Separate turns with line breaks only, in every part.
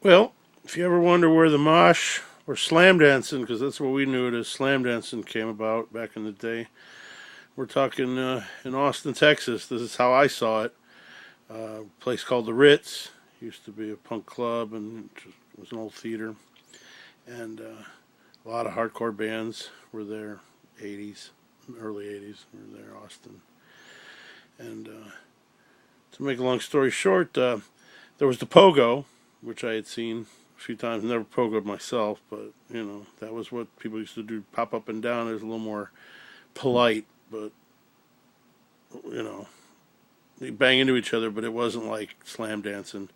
Well, if you ever wonder where the mosh or slam dancing, because that's what we knew it as, slam dancing came about back in the day. We're talking in Austin, Texas. This is how I saw it. A place called the Ritz. Used to be a punk club, and it was an old theater. And a lot of hardcore bands were there. 80s, early 80s were there, Austin. And to make a long story short, there was the pogo, which I had seen a few times. Never pogoed myself, but that was what people used to do. Pop up and down. It was a little more polite, but they bang into each other, but it wasn't like slam dancing.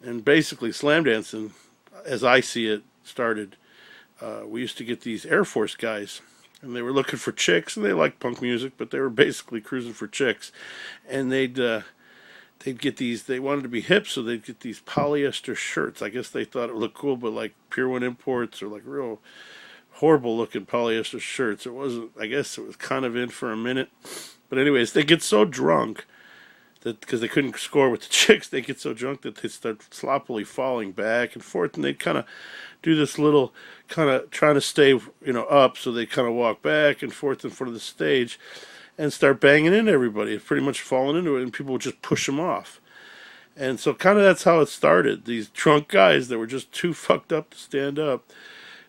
And basically, slam dancing, as I see it, started. We used to get these Air Force guys, and they were looking for chicks, and they liked punk music, but they were basically cruising for chicks. And they'd get these. They wanted to be hip, so they'd get these polyester shirts. I guess they thought it looked cool, but like Pier 1 imports or like real horrible looking polyester shirts. It wasn't. I guess it was kind of in for a minute, but anyways, they get so drunk that because they couldn't score with the chicks, they get so drunk that they start sloppily falling back and forth, and they'd kind of do this little kind of trying to stay up, so they kind of walk back and forth in front of the stage and start banging into everybody, pretty much falling into it, and people would just push them off. And so kind of that's how it started. These drunk guys that were just too fucked up to stand up,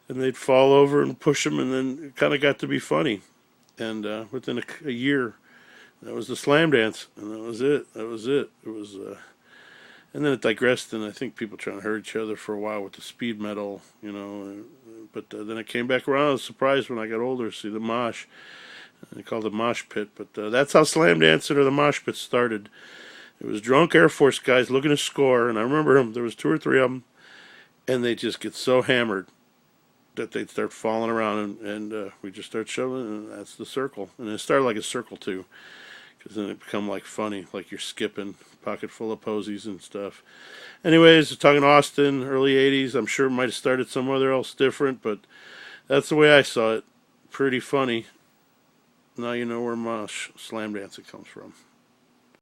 and they'd fall over and push them, and then it kind of got to be funny. And within a year, that was the slam dance, and that was it. That was it. It was, and then it digressed, and I think people trying to hurt each other for a while with the speed metal, But then it came back around. I was surprised when I got older to see the mosh. They called it mosh pit, but that's how slam dancing or the mosh pit started. It was drunk Air Force guys looking to score, and I remember them. There was two or three of them, and they just get so hammered that they'd start falling around, and we just start shoving, and that's the circle. And it started like a circle too, because then it become like funny, like you're skipping, pocket full of posies and stuff. Anyways, talking Austin, early 80s. I'm sure it might have started somewhere else different, but that's the way I saw it. Pretty funny. Now you know where Mosh slam dancing comes from.